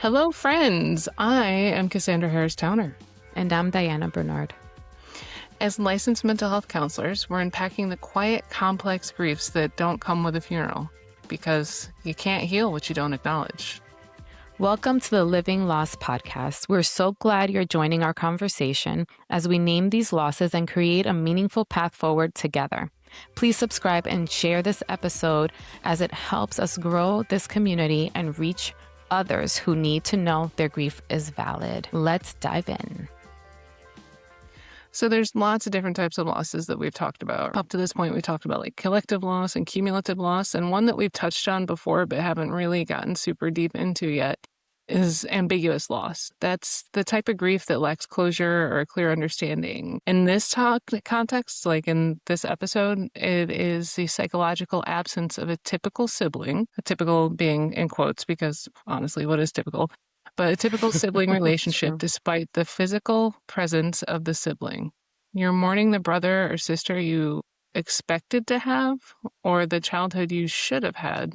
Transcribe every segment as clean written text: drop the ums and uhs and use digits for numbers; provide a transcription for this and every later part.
Hello, friends. I am Cassandra Harris Towner. And I'm DAIANA Bernard. As licensed mental health counselors, we're unpacking the quiet, complex griefs that don't come with a funeral, because you can't heal what you don't acknowledge. Welcome to the Living Loss Podcast. We're so glad you're joining our conversation as we name these losses and create a meaningful path forward together. Please subscribe and share this episode as it helps us grow this community and reach others who need to know their grief is valid. Let's dive in. So there's lots of different types of losses that we've talked about. Up to this point, we talked about like collective loss and cumulative loss. And one that we've touched on before but haven't really gotten super deep into yet is ambiguous loss. That's the type of grief that lacks closure or a clear understanding. In this context, like in this episode, it is the psychological absence of a typical sibling, a typical being in quotes, because honestly, what is typical? But a typical sibling relationship despite the physical presence of the sibling. You're mourning the brother or sister you expected to have, or the childhood you should have had,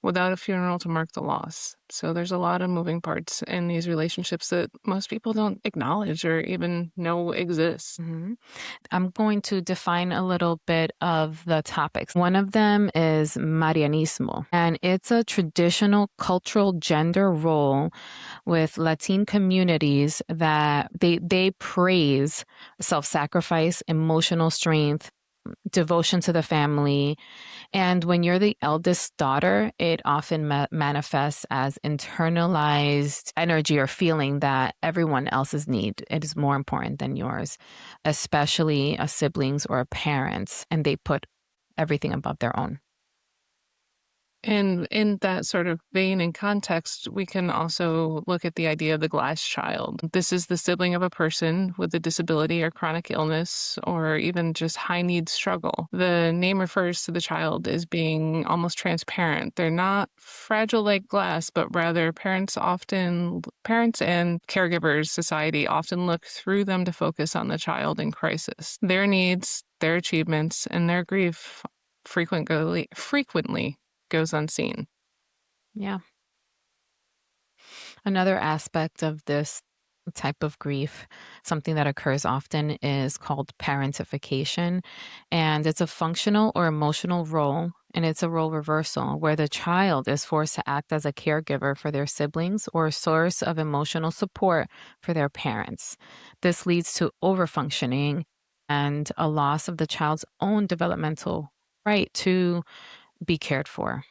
without a funeral to mark the loss. So there's a lot of moving parts in these relationships that most people don't acknowledge or even know exist. Mm-hmm. I'm going to define a little bit of the topics. One of them is Marianismo, and it's a traditional cultural gender role with Latin communities that they praise self-sacrifice, emotional strength, devotion to the family. And when you're the eldest daughter, it often manifests as internalized energy or feeling that everyone else's need is more important than yours, especially a siblings or a parents, and they put everything above their own. And in that sort of vein and context, we can also look at the idea of the glass child. This is the sibling of a person with a disability or chronic illness, or even just high need struggle. The name refers to the child as being almost transparent. They're not fragile like glass, but rather parents and caregivers, society often look through them to focus on the child in crisis. Their needs, their achievements, and their grief frequently goes unseen. Yeah. Another aspect of this type of grief, something that occurs often, is called parentification. And it's a functional or emotional role, and it's a role reversal where the child is forced to act as a caregiver for their siblings or a source of emotional support for their parents. This leads to overfunctioning and a loss of the child's own developmental right to be cared for.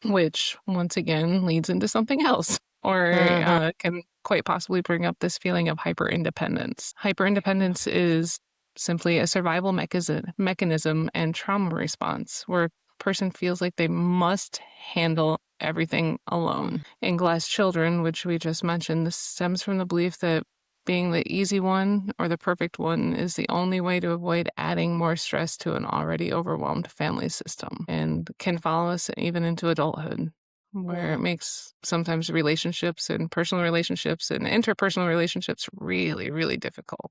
Which, once again, leads into something else, or can quite possibly bring up this feeling of hyper-independence. Hyper-independence is simply a survival mechanism and trauma response where a person feels like they must handle everything alone. In Glass Children, which we just mentioned, this stems from the belief that being the easy one or the perfect one is the only way to avoid adding more stress to an already overwhelmed family system, and can follow us even into adulthood, where it makes sometimes relationships and personal relationships and interpersonal relationships really, really difficult.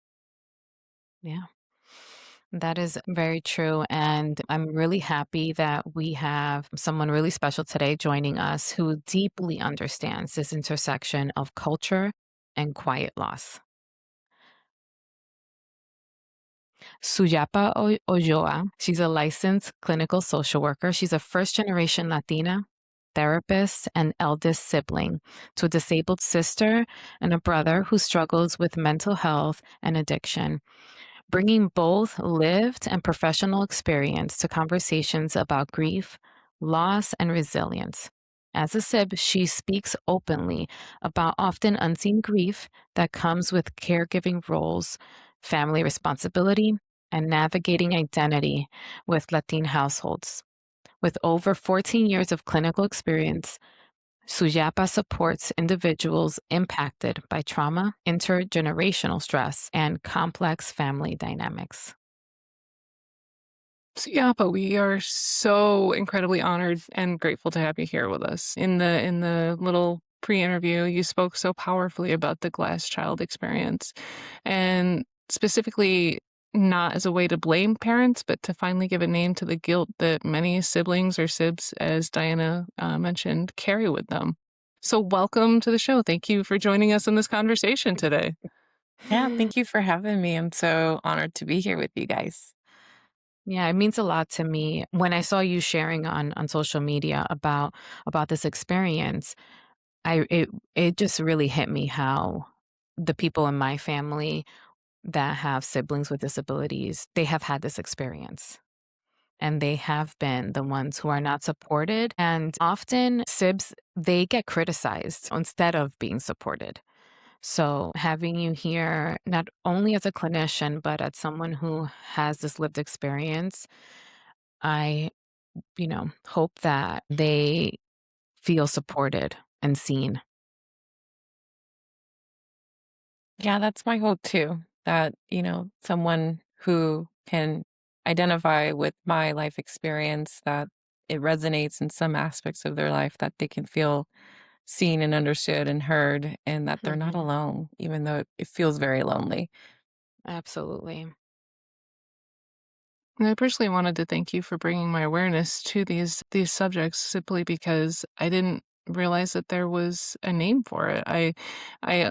Yeah. That is very true. And I'm really happy that we have someone really special today joining us who deeply understands this intersection of culture and quiet loss. Suyapa Ulloa, she's a licensed clinical social worker. She's a first-generation Latina therapist and eldest sibling to a disabled sister and a brother who struggles with mental health and addiction, bringing both lived and professional experience to conversations about grief, loss, and resilience. As a sib, she speaks openly about often unseen grief that comes with caregiving roles, family responsibility, and navigating identity with Latin households. With over 14 years of clinical experience, Suyapa supports individuals impacted by trauma, intergenerational stress, and complex family dynamics. Suyapa, we are so incredibly honored and grateful to have you here with us. In the little pre-interview, you spoke so powerfully about the glass child experience, and specifically not as a way to blame parents, but to finally give a name to the guilt that many siblings or sibs, as DAIANA mentioned, carry with them. So, welcome to the show. Thank you for joining us in this conversation today. Yeah, thank you for having me. I'm so honored to be here with you guys. Yeah, it means a lot to me. When I saw you sharing on social media about this experience, it just really hit me how the people in my family that have siblings with disabilities, they have had this experience. And they have been the ones who are not supported. And often sibs, they get criticized instead of being supported. So having you here, not only as a clinician, but as someone who has this lived experience, I, hope that they feel supported and seen. Yeah, that's my hope too. That, someone who can identify with my life experience, that it resonates in some aspects of their life, that they can feel seen and understood and heard, and that they're not Mhm. alone, even though it feels very lonely. Absolutely. And I personally wanted to thank you for bringing my awareness to these subjects simply because I didn't realize that there was a name for it. I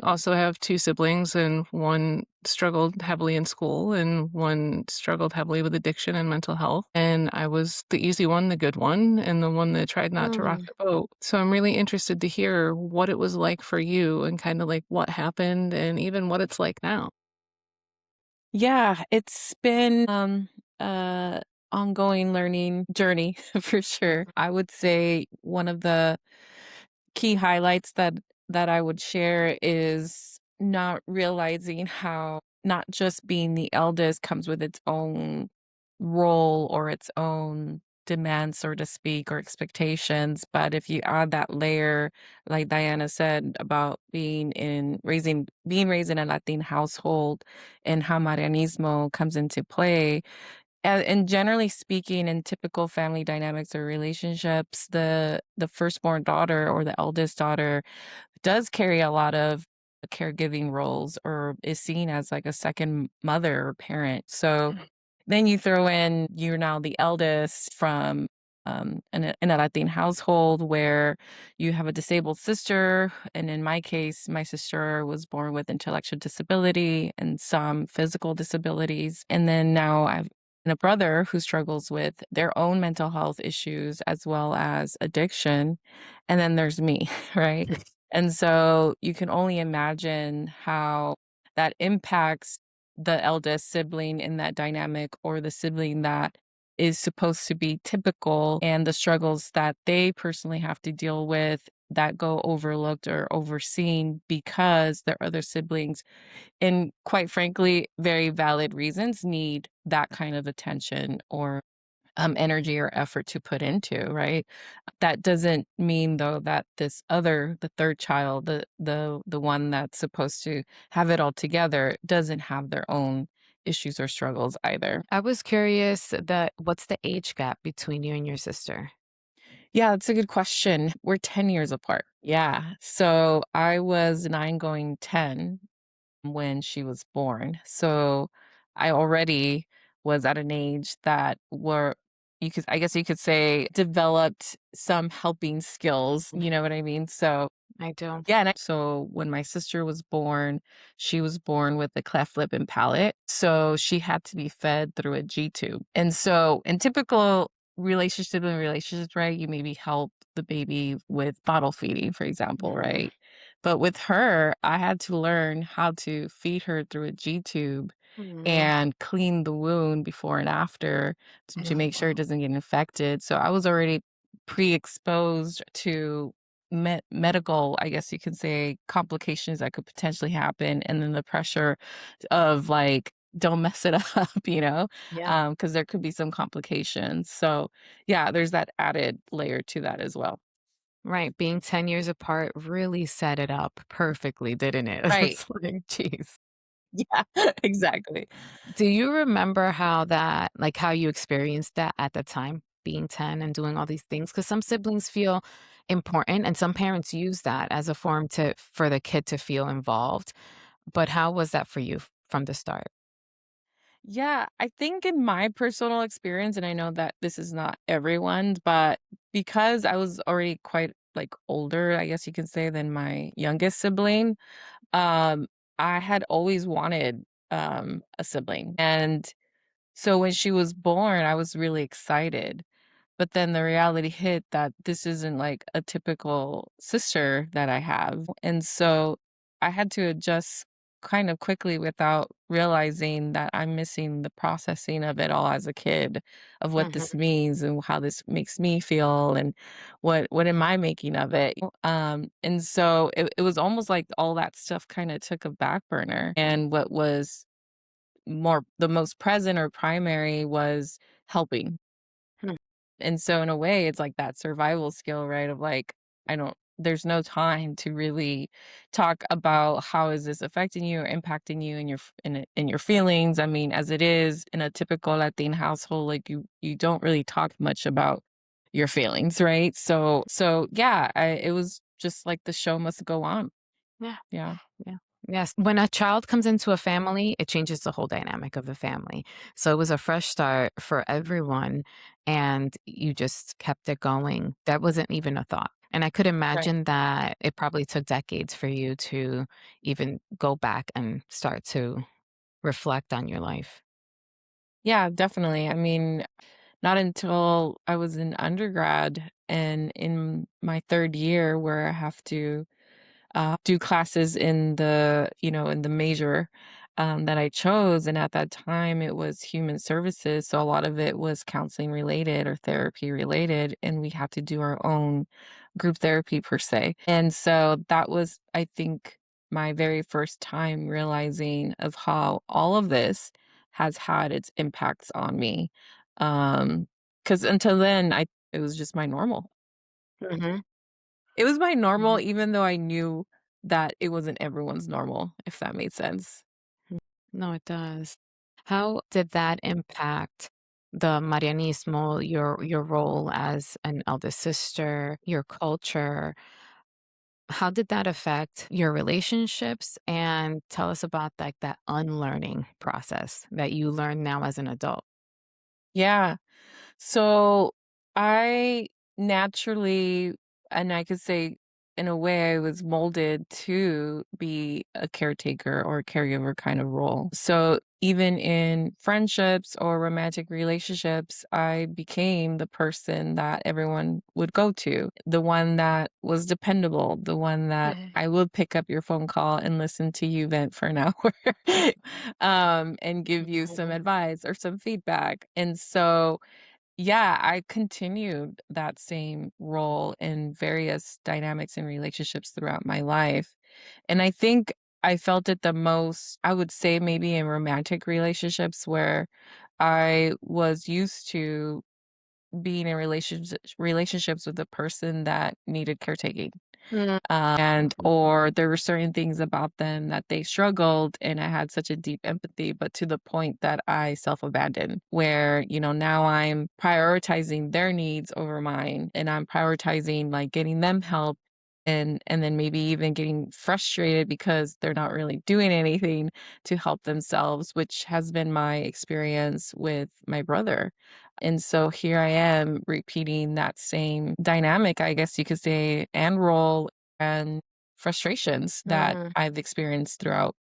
also have two siblings, and one struggled heavily in school and one struggled heavily with addiction and mental health. And I was the easy one, the good one, and the one that tried not to rock Mm. the boat. So I'm really interested to hear what it was like for you and kind of like what happened and even what it's like now. Yeah, it's been ongoing learning journey for sure. I would say one of the key highlights that I would share is not realizing how not just being the eldest comes with its own role or its own demands, so to speak, or expectations. But if you add that layer, like Diana said, about being raised in a Latin household and how Marianismo comes into play, and generally speaking, in typical family dynamics or relationships, the firstborn daughter or the eldest daughter does carry a lot of caregiving roles or is seen as like a second mother or parent. So then you throw in you're now the eldest from in a Latin household where you have a disabled sister. And in my case, my sister was born with intellectual disability and some physical disabilities. And then now I've a brother who struggles with their own mental health issues as well as addiction. And then there's me, right? And so you can only imagine how that impacts the eldest sibling in that dynamic or the sibling that is supposed to be typical and the struggles that they personally have to deal with that go overlooked or overseen because their other siblings, and quite frankly, very valid reasons, need that kind of attention or energy or effort to put into, right? That doesn't mean though that the third child, the one that's supposed to have it all together doesn't have their own issues or struggles either. I was curious that what's the age gap between you and your sister? Yeah, that's a good question. We're 10 years apart. Yeah. So I was 9 going 10 when she was born. So I already was at an age that were I guess you could say developed some helping skills, you know what I mean? So I do. yeah, and so when my sister was born, she was born with a cleft lip and palate, so she had to be fed through a G tube. And so in typical relationships, right, you maybe help the baby with bottle feeding, for example, Mhm. right? But with her, I had to learn how to feed her through a G tube Mhm. and clean the wound before and after to Oh, make sure it wow. doesn't get infected. So I was already pre-exposed to medical, I guess you could say, complications that could potentially happen, and then the pressure of like, don't mess it up, Yeah. because there could be some complications. So yeah, there's that added layer to that as well. Right, being 10 years apart really set it up perfectly, didn't it? Right. It's like, geez. Yeah, exactly. Do you remember how you experienced that at the time, being 10 and doing all these things? Because some siblings feel important and some parents use that as a form for the kid to feel involved. But how was that for you from the start? Yeah, I think in my personal experience, and I know that this is not everyone's, but because I was already quite like older, I guess you can say, than my youngest sibling, um, I had always wanted a sibling. And so when she was born, I was really excited. But then the reality hit that this isn't like a typical sister that I have. And so I had to adjust kind of quickly without realizing that I'm missing the processing of it all as a kid of what Mhm. this means and how this makes me feel and what am I making of it. And so it was almost like all that stuff kind of took a back burner. And what was more the most present or primary was helping. Hmm. And so in a way, it's like that survival skill, right? Of like, I don't there's no time to really talk about how is this affecting you or impacting you in in your feelings. I mean, as it is in a typical Latin household, like you don't really talk much about your feelings, right? So yeah, it was just like the show must go on. Yeah. Yeah. Yeah. Yes. When a child comes into a family, it changes the whole dynamic of the family. So it was a fresh start for everyone, and you just kept it going. That wasn't even a thought. And I could Right. imagine that it probably took decades for you to even go back and start to reflect on your life. Yeah, definitely. I mean, not until I was in undergrad and in my third year where I have to do classes in in the major that I chose. And at that time, it was human services. So a lot of it was counseling related or therapy related. And we had to do our own group therapy per se. And so that was, I think, my very first time realizing of how all of this has had its impacts on me. Because until then, it was just my normal. Mhm. It was my normal, Mhm. even though I knew that it wasn't everyone's normal, if that made sense. Mm. No, it does. How did that impact the Marianismo, your role as an eldest sister, your culture? How did that affect your relationships? And tell us about like that unlearning process that you learn now as an adult. Yeah. So I naturally, and I could say in a way, I was molded to be a caretaker or a caregiver kind of role. So even in friendships or romantic relationships, I became the person that everyone would go to, the one that was dependable, the one that Yeah. I would pick up your phone call and listen to you vent for an hour and give you some Mhm. advice or some feedback. And so yeah, I continued that same role in various dynamics and relationships throughout my life. And I think I felt it the most, I would say maybe in romantic relationships where I was used to being in relationships with a person that needed caretaking Mm. and Mhm. or there were certain things about them that they struggled and I had such a deep empathy, but to the point that I self-abandoned, where, now I'm prioritizing their needs over mine and I'm prioritizing like getting them help and then maybe even getting frustrated because they're not really doing anything to help themselves, which has been my experience with my brother. And so here I am repeating that same dynamic, I guess you could say, and role and frustrations that Mm. I've experienced throughout,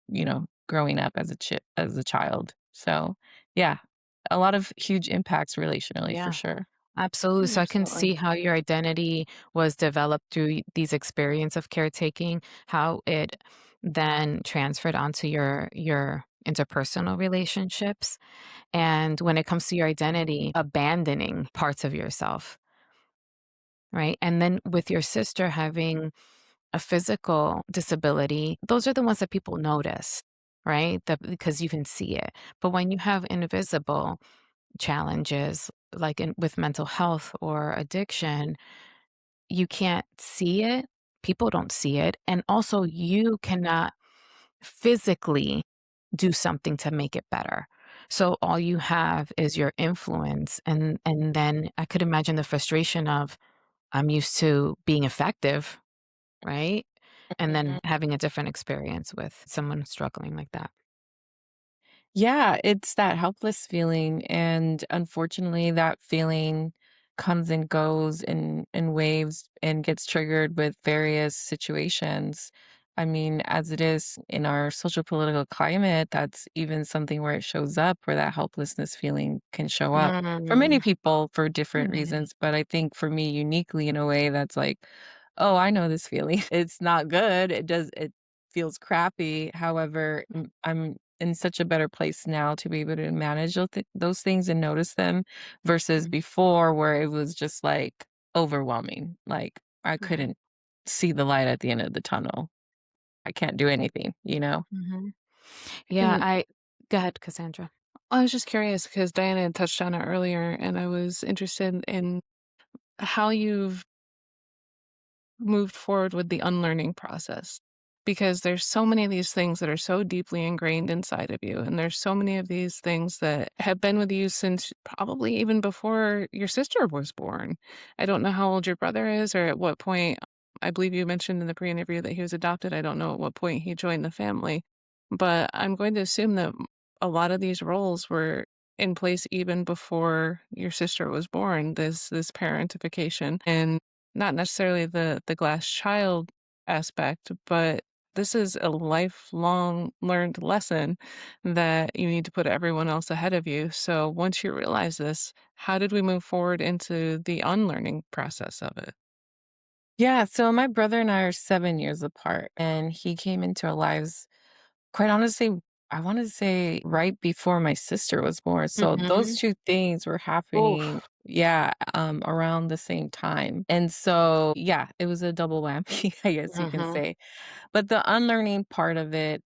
growing up as as a child. So, yeah, a lot of huge impacts relationally for Yeah. sure. Absolutely. So I can Absolutely. see how your identity was developed through these experience of caretaking, how it then transferred onto your interpersonal relationships. And when it comes to your identity, abandoning parts of yourself, right? And then with your sister having a physical disability, those are the ones that people notice, right? That because you can see it. But when you have invisible challenges, like with mental health or addiction, you can't see it. People don't see it. And also, you cannot physically do something to make it better. So all you have is your influence. And then I could imagine the frustration of I'm used to being effective, right? And then Mhm. having a different experience with someone struggling like that. Yeah, it's that helpless feeling, and unfortunately, that feeling comes and goes in waves and gets triggered with various situations. I mean, as it is in our social political climate, that's even something where it shows up, where that helplessness feeling can show up for many Mm, people for different Mhm. reasons. But I think for me, uniquely in a way that's like, oh, I know this feeling. It's not good. It feels crappy. However, I'm in such a better place now to be able to manage those things and notice them versus Mhm. before where it was just like overwhelming. Like I Yeah. couldn't see the light at the end of the tunnel. I can't do anything, you know? mhm. Yeah, And I Go ahead, Cassandra. I was just curious because Diana had touched on it earlier, and I was interested in how you've moved forward with the unlearning process. Because there's so many of these things that are so deeply ingrained inside of you, and there's so many of these things that have been with you since probably even before your sister was born. I don't know how old your brother is or at what point. I believe you mentioned in the pre-interview that he was adopted. I don't know at what point he joined the family, but I'm going to assume that a lot of these roles were in place even before your sister was born. This parentification and not necessarily the glass child aspect, but this is a lifelong learned lesson that you need to put everyone else ahead of you. So once you realize this, how did we move forward into the unlearning process of it? Yeah, so my brother and I are 7 years apart, and he came into our lives, quite honestly, I wanna say right before my sister was born, so those Mhm. 2 things were happening Oof. yeah, around the same time, and so, yeah, it was a double whammy, I guess you can Mhm. say, but the unlearning part of it,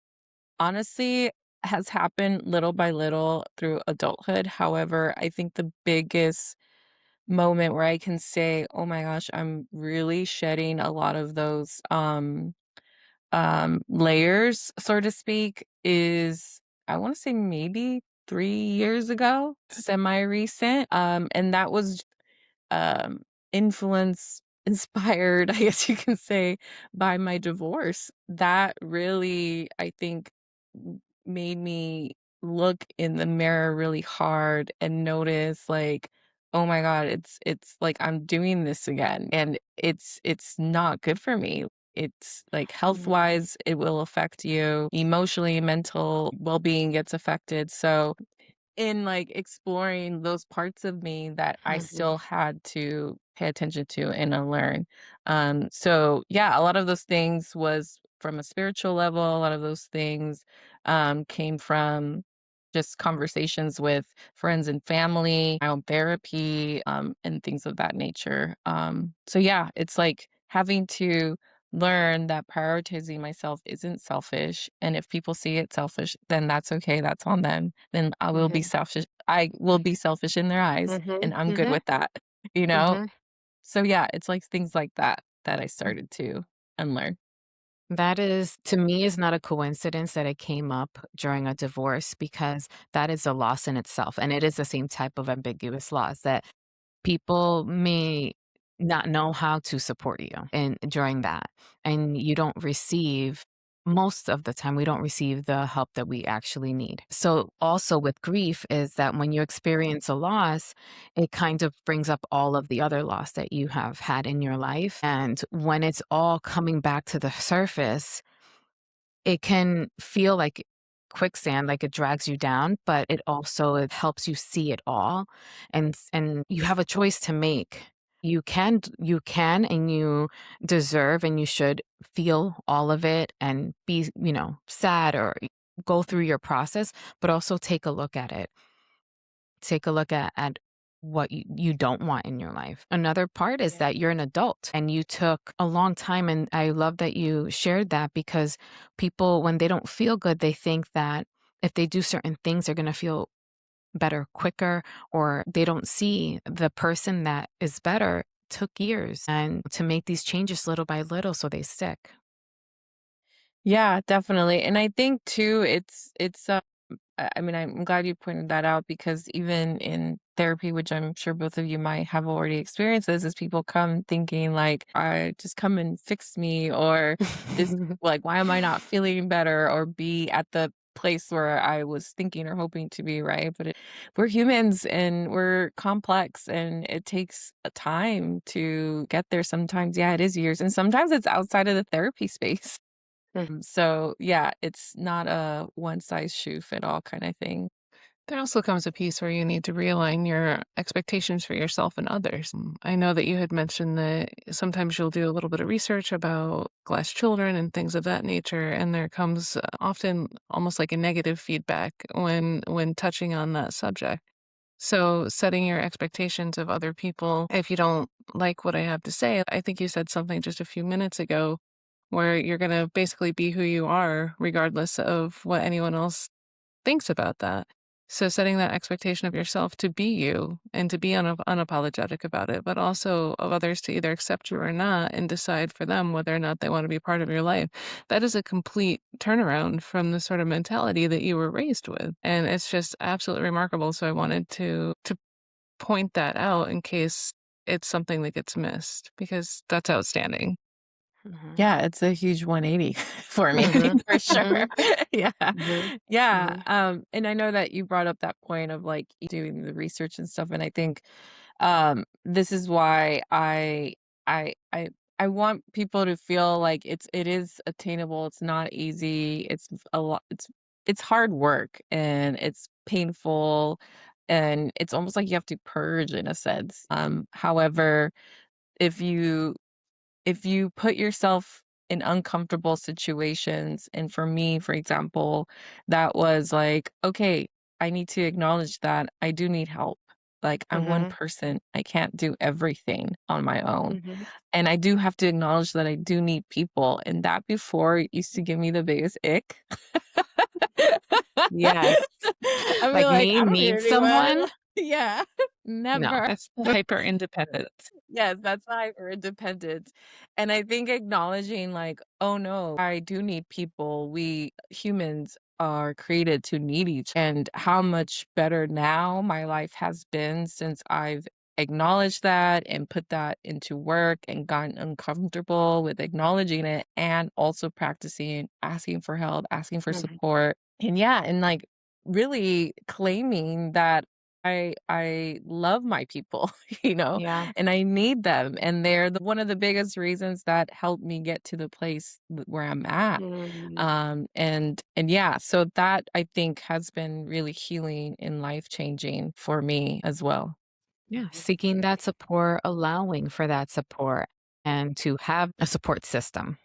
honestly, has happened little by little through adulthood. However, I think the biggest moment where I can say, "Oh my gosh, I'm really shedding a lot of those, layers," so to speak, is I wanna say maybe 3 years ago, semi-recent, and that was um, influence inspired, I guess you can say, by my divorce. That really, I think, made me look in the mirror really hard and notice like, oh my God, it's like I'm doing this again and it's not good for me. It's like health Mhm. wise, it will affect you emotionally, mental well being gets affected. So in, like, exploring those parts of me that I Mhm. still had to pay attention to and unlearn. So, yeah, a lot of those things was from a spiritual level, a lot of those things, came from just conversations with friends and family, my own therapy, and things of that nature. So, yeah, it's like having to learn that prioritizing myself isn't selfish, and if people see it selfish, then that's okay, that's on them. Then Mhm. I will be selfish in their eyes, Mhm. and I'm good Mhm. with that, you know? Mhm. So, yeah, it's like things like that that I started to unlearn. That is, to me, is not a coincidence that it came up during a divorce because that is a loss in itself. And it is the same type of ambiguous loss that people may not know how to support you and during that. And you don't receive most of the time we don't receive the help that we actually need. So also with grief is that when you experience a loss, it kind of brings up all of the other loss that you have had in your life. And when it's all coming back to the surface, it can feel like quicksand, like it drags you down, but it helps you see it all, and you have a choice to make. You can and you deserve and you should feel all of it and be, sad or go through your process, but also take a look at it. Take a look at what you don't want in your life. Another part is Yeah. that you're an adult and you took a long time. And I love that you shared that because people, when they don't feel good, they think that if they do certain things, they're going to feel better quicker, or they don't see the person that is better took years and to make these changes little by little so they stick. Yeah, definitely, and I think too, I mean, I'm glad you pointed that out because even in therapy, which I'm sure both of you might have already experienced this, is people come thinking like, I just come and fix me, or this, like, why am I not feeling better? Or be at the place where I was thinking or hoping to be, right? But we're humans and we're complex and it takes a time to get there. Sometimes, yeah, it is years, and sometimes it's outside of the therapy space. So yeah, it's not a one size shoe fit all kind of thing. There also comes a piece where you need to realign your expectations for yourself and others. I know that you had mentioned that sometimes you'll do a little bit of research about glass children and things of that nature, and there comes often almost like a negative feedback when touching on that subject. So setting your expectations of other people, if you don't like what I have to say, I think you said something just a few minutes ago where you're going to basically be who you are regardless of what anyone else thinks about that. So setting that expectation of yourself to be you and to be unapologetic about it, but also of others to either accept you or not and decide for them whether or not they want to be part of your life. That is a complete turnaround from the sort of mentality that you were raised with. And it's just absolutely remarkable. So I wanted to point that out in case it's something that gets missed because that's outstanding. Mhm. Yeah, it's a huge 180 for me, Mhm. for sure. Mhm. Yeah. Mhm. Yeah, Mhm. and I know that you brought up that point of, like, doing the research and stuff, and I think, this is why I I I want people to feel like it is attainable, it's not easy, it's a lot it's hard work, and it's painful, and it's almost like you have to purge in a sense. However, if you put yourself in uncomfortable situations, and for me, for example, that was like, okay, I need to acknowledge that I do need help. Like, I'm one Mhm. person. I can't do everything on my own. Mhm. And I do have to acknowledge that I do need people. And that before used to give me the biggest ick. Yes. I mean, Like like, me I don't need need anyone. someone? Yeah, No. never. That's the hyper independence. Yes, that's hyper independence. And I think acknowledging like, oh no, I do need people. We humans are created to need each and how much better now my life has been since I've acknowledged that and put that into work and gotten uncomfortable with acknowledging it and also practicing asking for help, asking for Mhm. support. And yeah, and like really claiming that I love my people, you know, Yeah. and I need them, and they're one of the biggest reasons that helped me get to the place where I'm at. Mhm. And yeah, so that I think has been really healing and life changing for me as well. Yeah, seeking that support, allowing for that support, and to have a support system.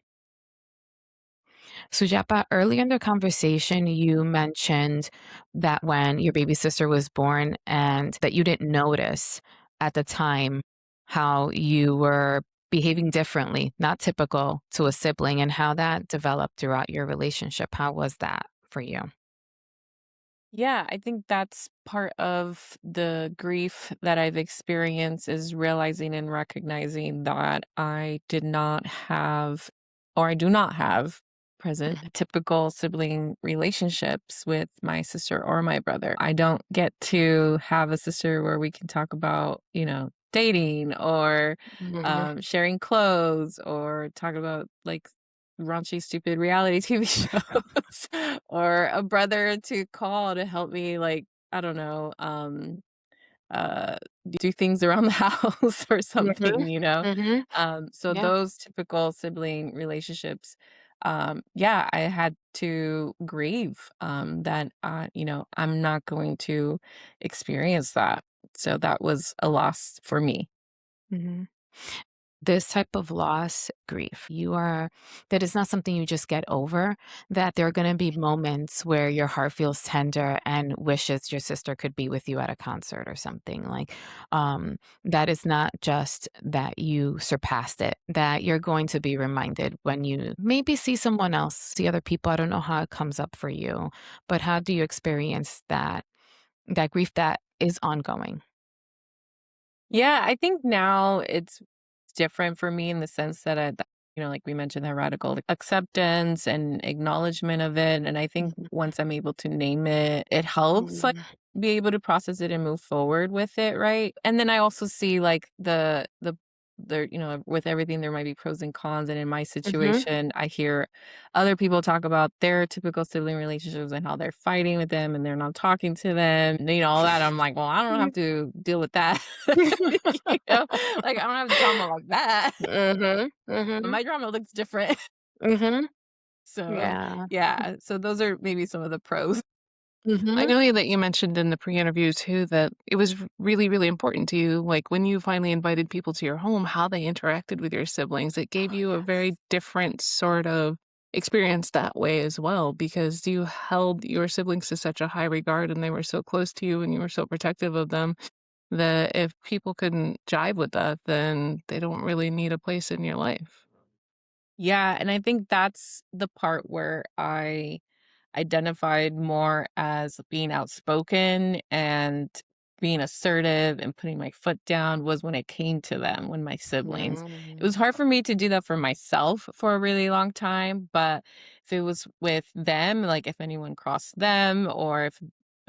Sujapa, earlier in the conversation, you mentioned that when your baby sister was born and that you didn't notice at the time how you were behaving differently, not typical to a sibling, and how that developed throughout your relationship. How was that for you? Yeah, I think that's part of the grief that I've experienced is realizing and recognizing that I did not have, or I do not have present Mhm. typical sibling relationships with my sister or my brother. I don't get to have a sister where we can talk about, dating or Mhm. sharing clothes or talk about like raunchy, stupid reality TV shows or a brother to call to help me, like, I don't know, uh, do things around the house or Mhm. something, you know? Mhm. So Yeah. those typical sibling relationships, yeah, I had to grieve that, I'm not going to experience that. So that was a loss for me. Mhm. This type of loss, grief, that is not something you just get over, that there are going to be moments where your heart feels tender and wishes your sister could be with you at a concert or something. Like, that is not just that you surpassed it, that you're going to be reminded when you maybe see someone else, see other people. I don't know how it comes up for you, but how do you experience that grief that is ongoing? Yeah, I think now it's different for me in the sense that like we mentioned, that radical acceptance and acknowledgement of it. And I think Mhm. once I'm able to name it, it helps like Mhm. be able to process it and move forward with it, right? And then I also see like the there, with everything, there might be pros and cons. And in my Mhm. situation, I hear other people talk about their typical sibling relationships and how they're fighting with them and they're not talking to them, and, all that. I'm like, well, I don't have to deal with that. you know, like I don't have drama like that. Mhm. But Mhm. my drama looks different. Mhm. So Yeah. yeah, so those are maybe some of the pros. I Mhm. know that you mentioned in the pre-interview too that it was really, really important to you, like when you finally invited people to your home, how they interacted with your siblings. It gave Oh, you a very yes. different sort of experience that way as well, because you held your siblings to such a high regard and they were so close to you and you were so protective of them that if people couldn't jive with that, then they don't really need a place in your life. Yeah, and I think that's the part where I identified more as being outspoken and being assertive and putting my foot down was when it came to them, when my siblings. It was Mm. hard for me to do that for myself for a really long time, but if it was with them, like if anyone crossed them or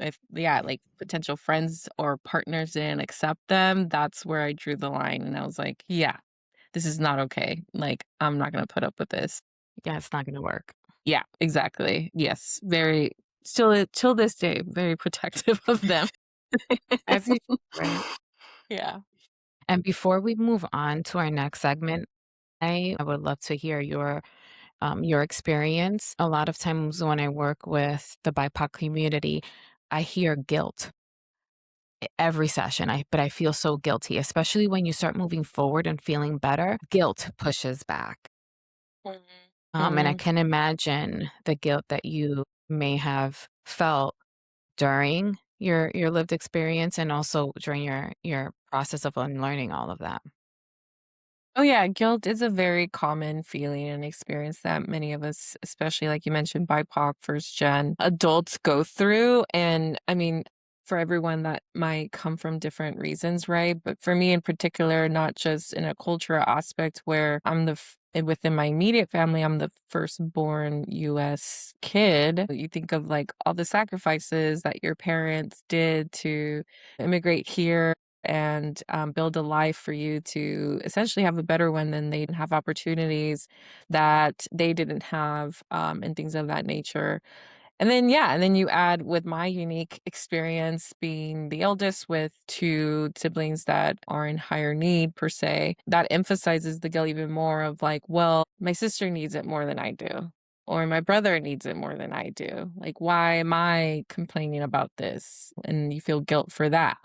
if yeah, like potential friends or partners didn't accept them, that's where I drew the line and I was like, yeah, this is not okay. Like I'm not going to put up with this. Yeah, it's not gonna work. Yeah, exactly. Yes, very still till this day, very protective of them. As you right? Yeah. And before we move on to our next segment, I would love to hear your experience. A lot of times when I work with the BIPOC community, I hear guilt every session. But I feel so guilty, especially when you start moving forward and feeling better. Guilt pushes back. Mhm. And I Mhm. can imagine the guilt that you may have felt during your lived experience and also during your process of unlearning all of that. Oh, yeah, guilt is a very common feeling and experience that many of us, especially like you mentioned, BIPOC, first gen adults go through. And I mean, for everyone that might come from different reasons, right? But for me in particular, not just in a cultural aspect where within my immediate family, I'm the firstborn US kid. You think of like all the sacrifices that your parents did to immigrate here and build a life for you to essentially have a better one than they have opportunities that they didn't have and things of that nature. And then, yeah, and then you add with my unique experience being the eldest with two siblings that are in higher need, per se, that emphasizes the guilt even more of like, well, my sister needs it more than I do. Or my brother needs it more than I do. Like, why am I complaining about this? And you feel guilt for that.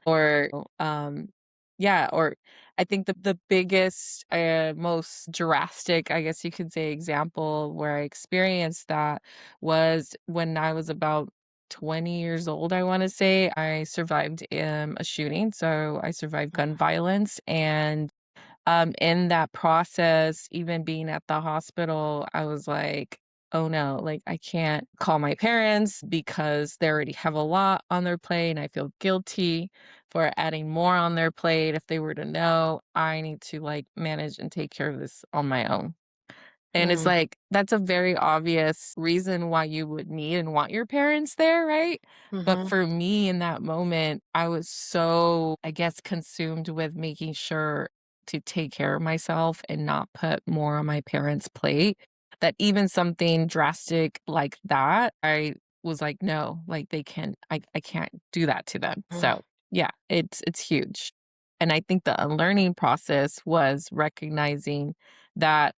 Yeah, or I think the biggest, most drastic, I guess you could say, example where I experienced that was when I was about 20 years old, I wanna say. I survived, a shooting, so I survived gun violence, and, in that process, even being at the hospital, I was like, "Oh, no, like, I can't call my parents because they already have a lot on their plate, and I feel guilty for adding more on their plate. If they were to know, I need to, like, manage and take care of this on my own." And it's Mm, like, that's a very obvious reason why you would need and want your parents there, right? But mhm, for me in that moment, I was so, I guess, consumed with making sure to take care of myself and not put more on my parents' plate that even something drastic like that, I was like, no, like I can't do that to them. mm, So yeah, it's huge. And I think the unlearning process was recognizing that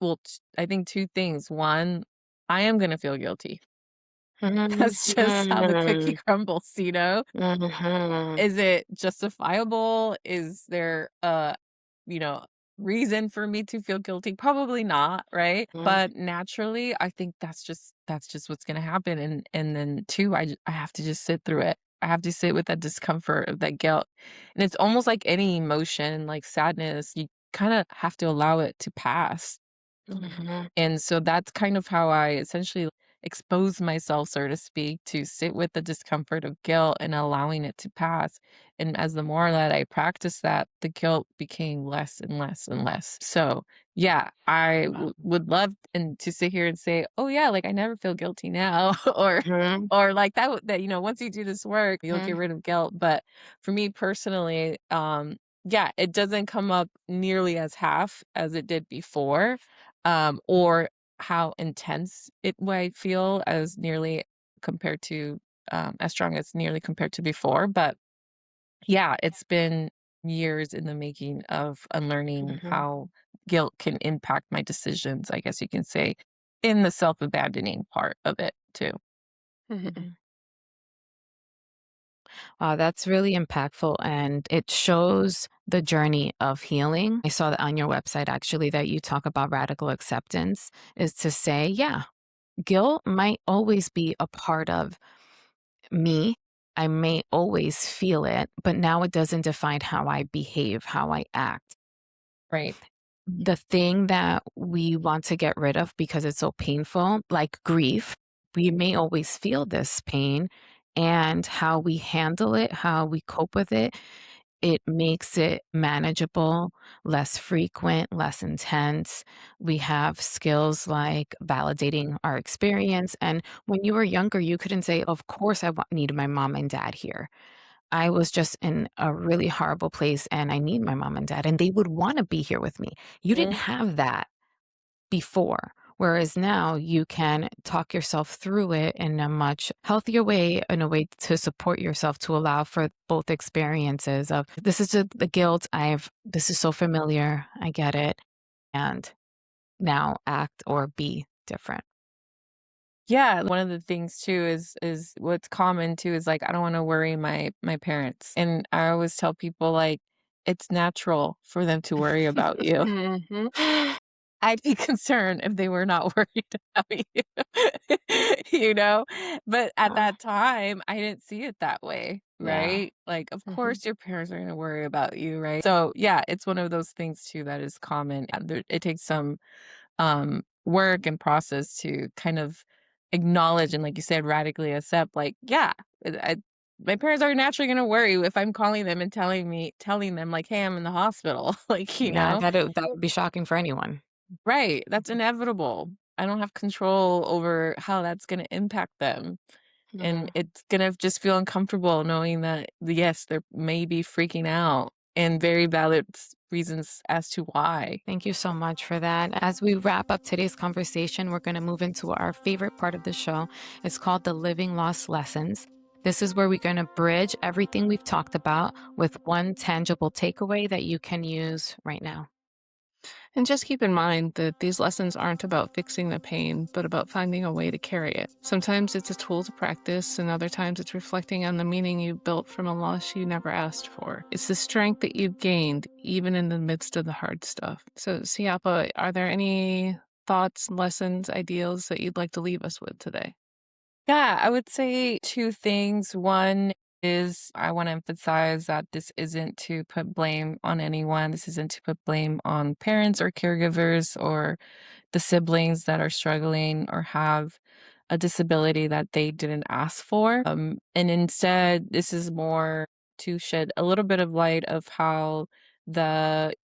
well, I think 2 things. 1, I am gonna feel guilty. That's just how the cookie mhm, crumbles, you know? mhm, Is it justifiable? Is there a, you know, reason for me to feel guilty? Probably not, right? mhm, But naturally, I think that's just what's gonna happen, and then 2, I have to just sit through it. I have to sit with that discomfort of that guilt, and it's almost like any emotion, like sadness, you kinda have to allow it to pass. mhm, And so that's kind of how I essentially expose myself, so to speak, to sit with the discomfort of guilt and allowing it to pass. And as the more that I practiced that, the guilt became less and less and less. So, yeah, would love and to sit here and say, "Oh yeah, like I never feel guilty now," mhm, or like that once you do this work, you'll get mhm, rid of guilt. But for me personally, yeah, it doesn't come up nearly as half as it did before, or how intense it might feel as nearly compared to, as strong as nearly compared to before. But yeah, it's been years in the making of unlearning how guilt can impact my decisions, I guess you can say, in the self-abandoning part of it too. Mhm. Wow, that's really impactful and it shows the journey of healing. I saw that on your website actually that you talk about radical acceptance is to say, yeah, guilt might always be a part of me. I may always feel it, but now it doesn't define how I behave, how I act. Right. The thing that we want to get rid of because it's so painful, like grief, we may always feel this pain, and how we handle it, how we cope with it, it makes it manageable, less frequent, less intense. We have skills like validating our experience. And when you were younger, you couldn't say, of course, need my mom and dad here. I was just in a really horrible place and I need my mom and dad, and they would want to be here with me. You didn't Mm, have that before. Whereas now you can talk yourself through it in a much healthier way, in a way to support yourself, to allow for both experiences of this is the guilt. This is so familiar. I get it. And now act or be different. yeah, one of the things too is what's common too is like I don't want to worry my parents. And I always tell people like it's natural for them to worry about you. Mhm. I'd be concerned if they were not worried about you, you know? But at Uh, that time, I didn't see it that way, yeah. right? Like, of Mhm. course, your parents are gonna worry about you, right? So, yeah, it's one of those things too that is common. It takes some work and process to kind of acknowledge and, like you said, radically accept, like, yeah, my parents are naturally gonna worry if I'm calling them and telling them like, hey, I'm in the hospital, like, you Yeah, know? that would be shocking for anyone. Right, that's inevitable. I don't have control over how that's gonna impact them, and No. it's gonna just feel uncomfortable knowing that, yes, they're maybe freaking out, and very valid reasons as to why. Thank you so much for that. As we wrap up today's conversation, we're going to move into our favorite part of the show. It's called the Living Loss Lessons. This is where we're going to bridge everything we've talked about with one tangible takeaway that you can use right now. And just keep in mind that these lessons aren't about fixing the pain, but about finding a way to carry it. Sometimes it's a tool to practice, and other times it's reflecting on the meaning you built from a loss you never asked for. It's the strength that you've gained, even in the midst of the hard stuff. So, Suyapa, are there any thoughts, lessons, ideals that you'd like to leave us with today? Yeah, I would say 2 things. One is I wanna emphasize that this isn't to put blame on anyone. This isn't to put blame on parents or caregivers or the siblings that are struggling or have a disability that they didn't ask for. And instead, this is more to shed a little bit of light of how that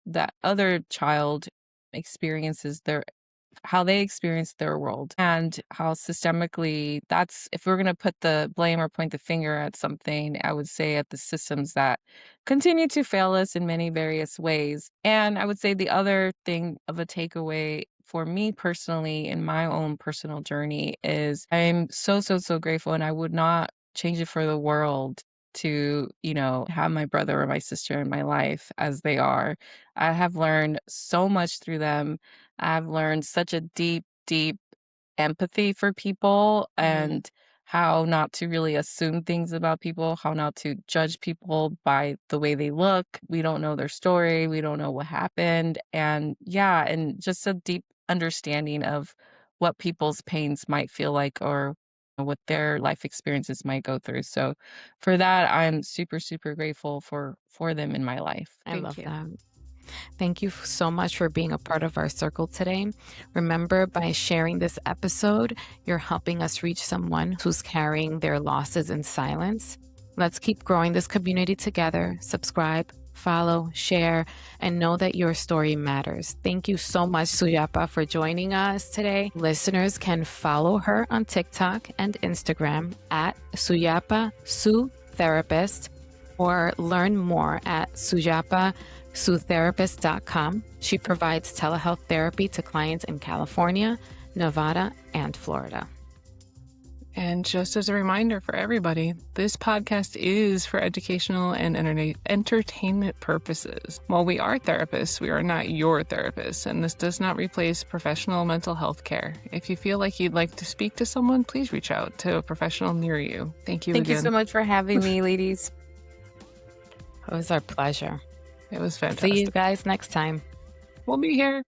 other child experiences their how they experience their world and how systemically that's if we're going to put the blame or point the finger at something, I would say at the systems that continue to fail us in many various ways. And I would say the other thing of a takeaway for me personally in my own personal journey is I'm so grateful and I would not change it for the world to, have my brother or my sister in my life as they are. I have learned so much through them. I've learned such a deep empathy for people Mm, and how not to really assume things about people, how not to judge people by the way they look. We don't know their story, we don't know what happened. And yeah, and just a deep understanding of what people's pains might feel like or what their life experiences might go through. So for that, I'm super grateful for them in my life. I Thank love you. that. Thank you so much for being a part of our circle today. Remember, by sharing this episode, you're helping us reach someone who's carrying their losses in silence. Let's keep growing this community together. Subscribe, follow, share, and know that your story matters. Thank you so much, Suyapa, for joining us today. Listeners can follow her on TikTok and Instagram at Suyapa Su Therapist. or learn more at suyapasutherapist.com. She provides telehealth therapy to clients in California, Nevada, and Florida. And just as a reminder for everybody, this podcast is for educational and entertainment purposes. While we are therapists, we are not your therapists, and this does not replace professional mental health care. If you feel like you'd like to speak to someone, please reach out to a professional near you. Thank you Thank again. you so much for having me, ladies. It was our pleasure. It was fantastic. See you guys next time. We'll be here.